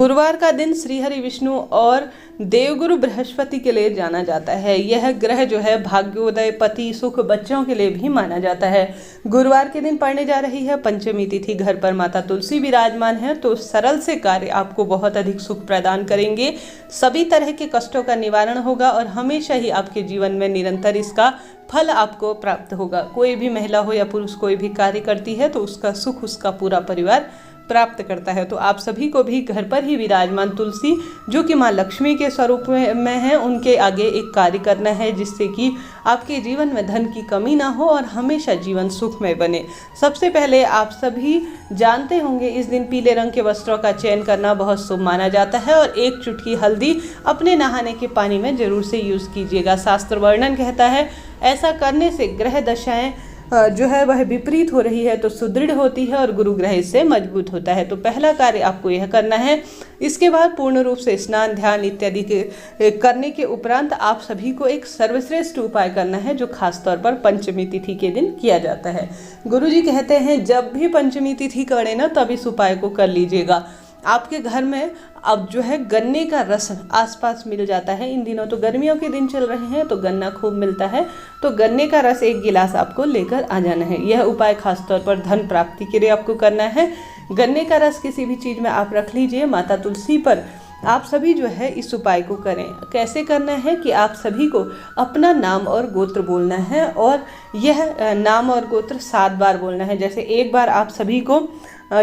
गुरुवार का दिन श्री हरि विष्णु और देवगुरु बृहस्पति के लिए जाना जाता है। यह ग्रह जो है भाग्योदय, पति, सुख, बच्चों के लिए भी माना जाता है। गुरुवार के दिन पड़ने जा रही है पंचमी तिथि। घर पर माता तुलसी विराजमान है तो सरल से कार्य आपको बहुत अधिक सुख प्रदान करेंगे। सभी तरह के कष्टों का निवारण होगा और हमेशा ही आपके जीवन में निरंतर इसका फल आपको प्राप्त होगा। कोई भी महिला हो या पुरुष कोई भी कार्य करती है तो उसका सुख उसका पूरा परिवार प्राप्त करता है। तो आप सभी को भी घर पर ही विराजमान तुलसी, जो कि माँ लक्ष्मी के स्वरूप में है, उनके आगे एक कार्य करना है जिससे कि आपके जीवन में धन की कमी ना हो और हमेशा जीवन सुखमय बने। सबसे पहले आप सभी जानते होंगे इस दिन पीले रंग के वस्त्रों का चयन करना बहुत शुभ माना जाता है और एक चुटकी हल्दी अपने नहाने के पानी में जरूर से यूज़ कीजिएगा। शास्त्र वर्णन कहता है ऐसा करने से ग्रह दशाएं जो है वह विपरीत हो रही है तो सुदृढ़ होती है और गुरु ग्रह इससे मजबूत होता है। तो पहला कार्य आपको यह करना है। इसके बाद पूर्ण रूप से स्नान, ध्यान इत्यादि के करने के उपरांत आप सभी को एक सर्वश्रेष्ठ उपाय करना है जो खास तौर पर पंचमी तिथि के दिन किया जाता है। गुरुजी कहते हैं जब भी पंचमी तिथि करें ना तब इस उपाय को कर लीजिएगा। आपके घर में अब जो है गन्ने का रस आसपास मिल जाता है। इन दिनों तो गर्मियों के दिन चल रहे हैं तो गन्ना खूब मिलता है, तो गन्ने का रस एक गिलास आपको लेकर आ जाना है। यह उपाय खासतौर पर धन प्राप्ति के लिए आपको करना है। गन्ने का रस किसी भी चीज़ में आप रख लीजिए। माता तुलसी पर आप सभी जो है इस उपाय को करें। कैसे करना है कि आप सभी को अपना नाम और गोत्र बोलना है और यह नाम और गोत्र 7 बार बोलना है। जैसे एक बार आप सभी को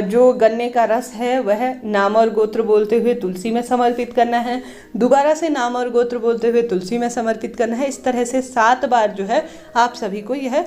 जो गन्ने का रस है वह नाम और गोत्र बोलते हुए तुलसी में समर्पित करना है, दोबारा से नाम और गोत्र बोलते हुए तुलसी में समर्पित करना है। इस तरह से 7 बार जो है आप सभी को यह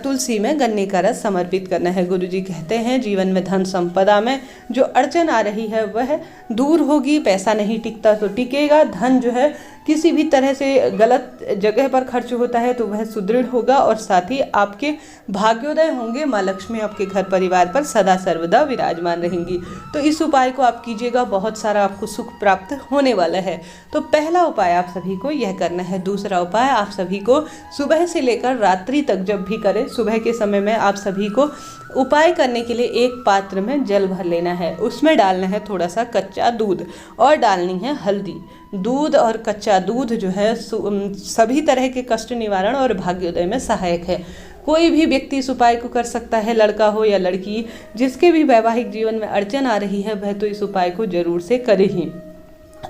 तुलसी में गन्ने का रस समर्पित करना है। गुरुजी कहते हैं जीवन में धन संपदा में जो अड़चन आ रही है वह दूर होगी। पैसा नहीं टिकता तो टिकेगा। धन जो है किसी भी तरह से गलत जगह पर खर्च होता है तो वह सुदृढ़ होगा और साथ ही आपके भाग्योदय होंगे। माँ लक्ष्मी आपके घर परिवार पर सदा सर्वदा विराजमान रहेंगी। तो इस उपाय को आप कीजिएगा, बहुत सारा आपको सुख प्राप्त होने वाला है। तो पहला उपाय आप सभी को यह करना है। दूसरा उपाय आप सभी को सुबह से लेकर रात्रि तक जब भी करें, सुबह के समय में आप सभी को उपाय करने के लिए एक पात्र में जल भर लेना है। उसमें डालना है थोड़ा सा कच्चा दूध और डालनी है हल्दी। दूध और कच्चा दूध जो है सभी तरह के कष्ट निवारण और भाग्योदय में सहायक है। कोई भी व्यक्ति इस उपाय को कर सकता है, लड़का हो या लड़की, जिसके भी वैवाहिक जीवन में अड़चन आ रही है वह तो इस उपाय को जरूर से करे ही।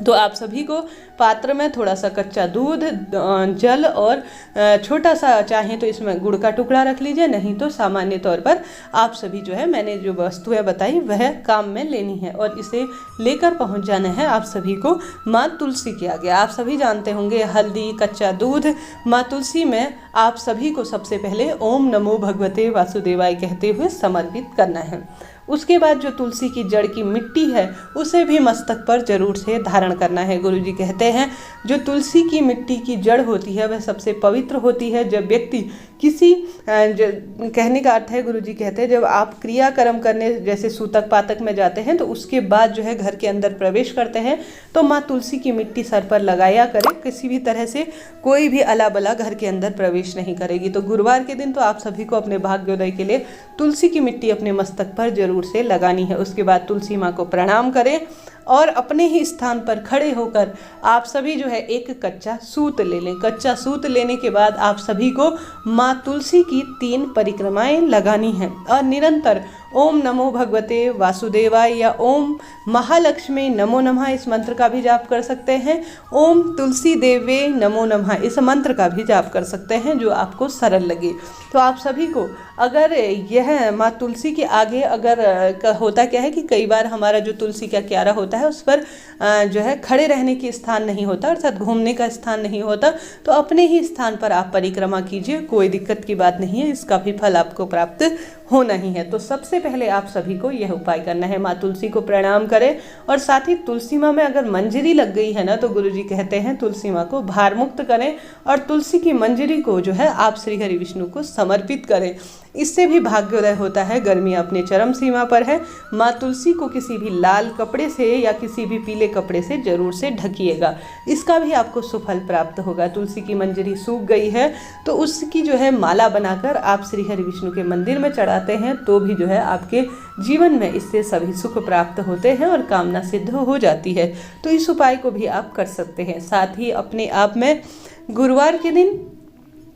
तो आप सभी को पात्र में थोड़ा सा कच्चा दूध, जल और छोटा सा चाहें तो इसमें गुड़ का टुकड़ा रख लीजिए, नहीं तो सामान्य तौर पर आप सभी जो है मैंने जो वस्तुएं बताई वह काम में लेनी है और इसे लेकर पहुंच जाना है आप सभी को माँ तुलसी के आगे। आप सभी जानते होंगे हल्दी, कच्चा दूध माँ तुलसी में आप सभी को सबसे पहले ओम नमो भगवते वासुदेवाय कहते हुए समर्पित करना है। उसके बाद जो तुलसी की जड़ की मिट्टी है उसे भी मस्तक पर जरूर से धारण करना है। गुरुजी कहते हैं जो तुलसी की मिट्टी की जड़ होती है वह सबसे पवित्र होती है। जब व्यक्ति किसी कहने का अर्थ है, गुरुजी कहते हैं जब आप क्रियाकर्म करने जैसे सूतक पातक में जाते हैं तो उसके बाद जो है घर के अंदर प्रवेश करते हैं तो माँ तुलसी की मिट्टी सर पर लगाया करें। किसी भी तरह से कोई भी अला बला घर के अंदर प्रवेश नहीं करेगी। तो गुरुवार के दिन तो आप सभी को अपने भाग्योदय के लिए तुलसी की मिट्टी अपने मस्तक पर जरूर से लगानी है। उसके बाद तुलसी माँ को प्रणाम करें और अपने ही स्थान पर खड़े होकर आप सभी जो है एक कच्चा सूत ले लें। कच्चा सूत लेने के बाद आप सभी को माँ तुलसी की 3 परिक्रमाएं लगानी हैं और निरंतर ओम नमो भगवते वासुदेवाय या ओम महालक्ष्मी नमो नमः इस मंत्र का भी जाप कर सकते हैं। ओम तुलसी देवे नमो नमः इस मंत्र का भी जाप कर सकते हैं जो आपको सरल लगे। तो आप सभी को अगर यह माँ तुलसी के आगे अगर होता क्या है कि कई बार हमारा जो तुलसी का क्यारा होता है उस पर जो है खड़े रहने की स्थान नहीं होता, अर्थात घूमने का स्थान नहीं होता, तो अपने ही स्थान पर आप परिक्रमा कीजिए, कोई दिक्कत की बात नहीं है। इसका भी फल आपको प्राप्त होना ही है। तो सबसे पहले आप सभी को यह उपाय करना है। माँ तुलसी को प्रणाम करें और साथ ही तुलसी माँ में अगर मंजरी लग गई है ना तो गुरुजी कहते हैं तुलसी माँ को भार मुक्त करें और तुलसी की मंजरी को जो है आप श्री हरि विष्णु को समर्पित करें। इससे भी भाग्योदय होता है। गर्मी अपने चरम सीमा पर है। माँ तुलसी को किसी भी लाल कपड़े से या किसी भी पीले कपड़े से जरूर से ढकिएगा, इसका भी आपको सुफल प्राप्त होगा। तुलसी की मंजरी सूख गई है तो उसकी जो है माला बनाकर आप श्री हरि विष्णु के मंदिर में चढ़ाते हैं तो भी जो है आपके जीवन में इससे सभी सुख प्राप्त होते हैं और कामना सिद्ध हो जाती है। तो इस उपाय को भी आप कर सकते हैं। साथ ही अपने आप में गुरुवार के दिन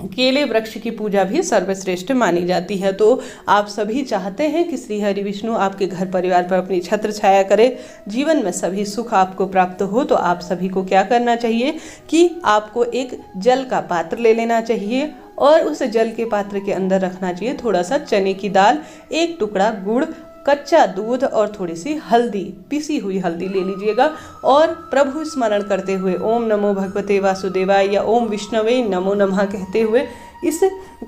केले वृक्ष की पूजा भी सर्वश्रेष्ठ मानी जाती है। तो आप सभी चाहते हैं कि श्री हरि विष्णु आपके घर परिवार पर अपनी छत्र छाया करे, जीवन में सभी सुख आपको प्राप्त हो, तो आप सभी को क्या करना चाहिए कि आपको एक जल का पात्र ले लेना चाहिए और उस जल के पात्र के अंदर रखना चाहिए थोड़ा सा चने की दाल, एक टुकड़ा गुड़, कच्चा दूध और थोड़ी सी हल्दी, पिसी हुई हल्दी ले लीजिएगा और प्रभु स्मरण करते हुए ओम नमो भगवते वासुदेवाय या ओम विष्णवे नमो नमः कहते हुए इस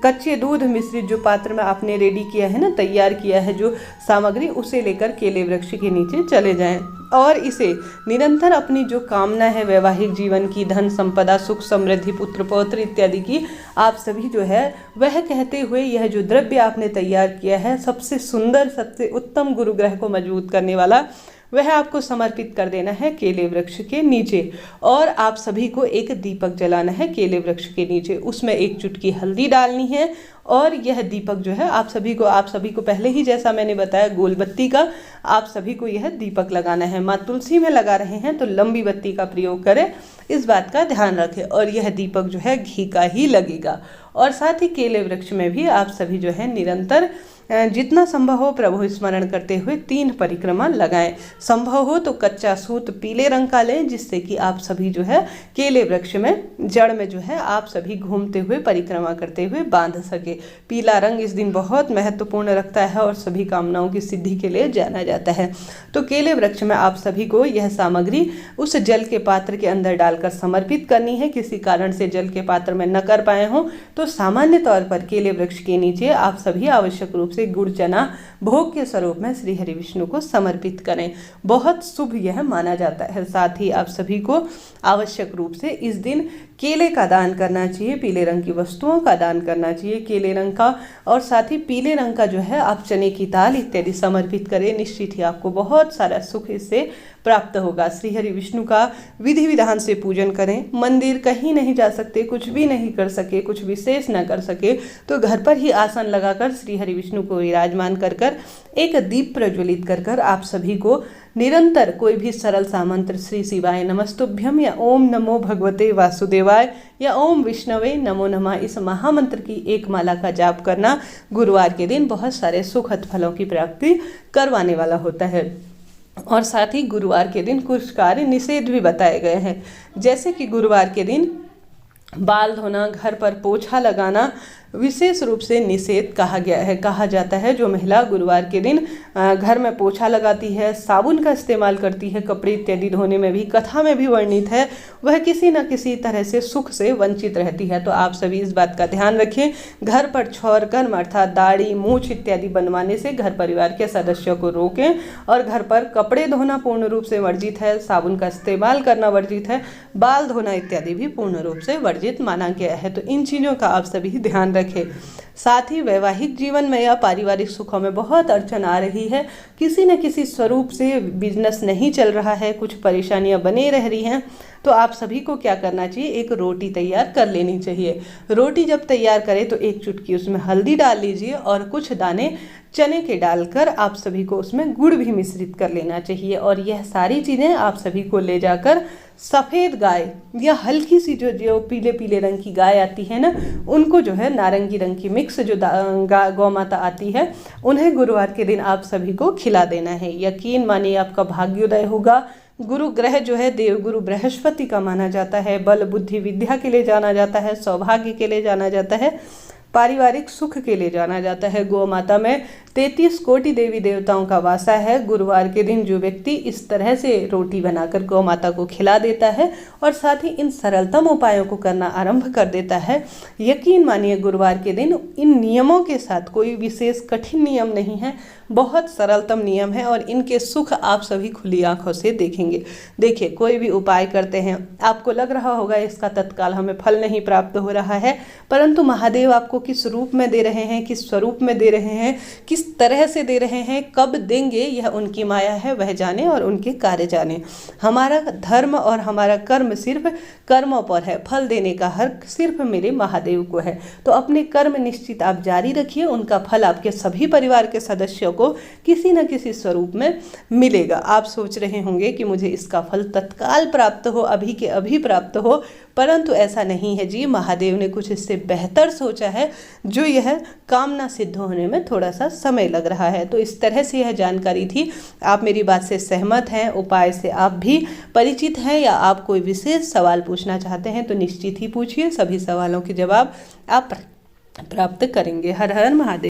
कच्चे दूध मिश्रित जो पात्र में आपने रेडी किया है ना, तैयार किया है जो सामग्री, उसे लेकर केले वृक्ष के नीचे चले जाएं और इसे निरंतर अपनी जो कामना है वैवाहिक जीवन की, धन संपदा, सुख समृद्धि, पुत्र पौत्र इत्यादि की, आप सभी जो है वह कहते हुए यह जो द्रव्य आपने तैयार किया है सबसे सुंदर, सबसे उत्तम गुरु ग्रह को मजबूत करने वाला, वह आपको समर्पित कर देना है केले वृक्ष के नीचे। और आप सभी को एक दीपक जलाना है केले वृक्ष के नीचे, उसमें एक चुटकी हल्दी डालनी है और यह दीपक जो है आप सभी को पहले ही जैसा मैंने बताया गोल बत्ती का आप सभी को यह दीपक लगाना है। माँ तुलसी में लगा रहे हैं तो लंबी बत्ती का प्रयोग करें, इस बात का ध्यान रखें। और यह दीपक जो है घी का ही लगेगा। और साथ ही केले वृक्ष में भी आप सभी जो है निरंतर जितना संभव हो प्रभु स्मरण करते हुए 3 परिक्रमा लगाएं। संभव हो तो कच्चा सूत पीले रंग का लें, जिससे कि आप सभी जो है केले वृक्ष में जड़ में जो है आप सभी घूमते हुए परिक्रमा करते हुए बांध सके। पीला रंग इस दिन बहुत महत्वपूर्ण रखता है और सभी कामनाओं की सिद्धि के लिए जाना जाता है। तो केले वृक्ष में आप सभी को यह सामग्री उस जल के पात्र के अंदर डालकर समर्पित करनी है। किसी कारण से जल के पात्र में न कर पाए हों तो सामान्य तौर पर केले वृक्ष के नीचे आप सभी आवश्यक रूप से गुड़ चना भोग के स्वरूप में श्री हरि विष्णु को समर्पित करें। बहुत शुभ यह माना जाता है। साथ ही आप सभी को आवश्यक रूप से इस दिन केले का दान करना चाहिए, पीले रंग की वस्तुओं का दान करना चाहिए, केले रंग का, और साथ ही पीले रंग का जो है आप चने की दाल इत्यादि समर्पित करें। निश्चित ही आपको बहुत सारा सुख इससे प्राप्त होगा। श्री हरि विष्णु का विधि विधान से पूजन करें। मंदिर कहीं नहीं जा सकते, कुछ भी नहीं कर सके, कुछ विशेष न कर सके तो घर पर ही आसन लगाकर श्री हरि विष्णु को विराजमान कर एक दीप प्रज्वलित कर आप सभी को निरंतर कोई भी सरल सा मंत्र, श्री शिवाय नमस्तुभ्यम या ओम नमो भगवते वासुदेवाय या ओम विष्णवे नमो नमः, इस महामंत्र की एक माला का जाप करना गुरुवार के दिन बहुत सारे सुखद फलों की प्राप्ति करवाने वाला होता है। और साथ ही गुरुवार के दिन कुछ कार्य निषेध भी बताए गए हैं, जैसे कि गुरुवार के दिन बाल धोना, घर पर पोछा लगाना विशेष रूप से निषेध कहा गया है। कहा जाता है जो महिला गुरुवार के दिन घर में पोछा लगाती है, साबुन का इस्तेमाल करती है, कपड़े इत्यादि धोने में भी कथा में भी वर्णित है, वह किसी न किसी तरह से सुख से वंचित रहती है। तो आप सभी इस बात का ध्यान रखें। घर पर छौर कर्म अर्थात दाढ़ी, मूछ इत्यादि बनवाने से घर परिवार के सदस्यों को रोकें। और घर पर कपड़े धोना पूर्ण रूप से वर्जित है, साबुन का इस्तेमाल करना वर्जित है, बाल धोना इत्यादि भी पूर्ण रूप से वर्जित माना गया है। तो इन चीज़ों का आप सभी ध्यान रखें। साथ ही वैवाहिक जीवन में या पारिवारिक सुखों में बहुत अड़चन आ रही है, किसी न किसी स्वरूप से बिजनेस नहीं चल रहा है, कुछ परेशानियां बने रह रही हैं, तो आप सभी को क्या करना चाहिए, एक रोटी तैयार कर लेनी चाहिए। रोटी जब तैयार करें तो एक चुटकी उसमें हल्दी डाल लीजिए और कुछ दाने चने के डालकर आप सभी को उसमें गुड़ भी मिश्रित कर लेना चाहिए। और यह सारी चीज़ें आप सभी को ले जाकर सफ़ेद गाय या हल्की सी जो पीले पीले रंग की गाय आती है ना, उनको जो है नारंगी रंग की मिक्स जो गौ माता आती है, उन्हें गुरुवार के दिन आप सभी को खिला देना है। यकीन मानिए आपका भाग्योदय होगा। गुरु ग्रह जो है देवगुरु बृहस्पति का माना जाता है, बल बुद्धि विद्या के लिए जाना जाता है, सौभाग्य के लिए जाना जाता है, पारिवारिक सुख के लिए जाना जाता है। गौ माता में 33 कोटि देवी देवताओं का वासा है। गुरुवार के दिन जो व्यक्ति इस तरह से रोटी बनाकर गौ माता को खिला देता है और साथ ही इन सरलतम उपायों को करना आरंभ कर देता है, यकीन मानिए गुरुवार के दिन इन नियमों के साथ, कोई विशेष कठिन नियम नहीं है, बहुत सरलतम नियम है और इनके सुख आप सभी खुली आंखों से देखेंगे। देखिए, कोई भी उपाय करते हैं, आपको लग रहा होगा इसका तत्काल हमें फल नहीं प्राप्त हो रहा है, परंतु महादेव आपको किस रूप में दे रहे हैं, किस स्वरूप में दे रहे हैं, किस तरह से दे रहे हैं, कब देंगे, यह उनकी माया है, वह जाने और उनके कार्य जाने। हमारा धर्म और हमारा कर्म सिर्फ कर्मों पर है, फल देने का हक सिर्फ मेरे महादेव को है। तो अपने कर्म निश्चित आप जारी रखिए, उनका फल आपके सभी परिवार के सदस्यों को किसी न किसी स्वरूप में मिलेगा। आप सोच रहे होंगे कि मुझे इसका फल तत्काल प्राप्त हो, अभी के अभी प्राप्त हो, परंतु ऐसा नहीं है जी। महादेव ने कुछ इससे बेहतर सोचा है, जो यह कामना सिद्ध होने में थोड़ा सा समय लग रहा है। तो इस तरह से यह जानकारी थी। आप मेरी बात से सहमत हैं, उपाय से आप भी परिचित हैं, या आप कोई विशेष सवाल पूछना चाहते हैं तो निश्चित ही पूछिए, सभी सवालों के जवाब आप प्राप्त करेंगे। हर हर महादेव।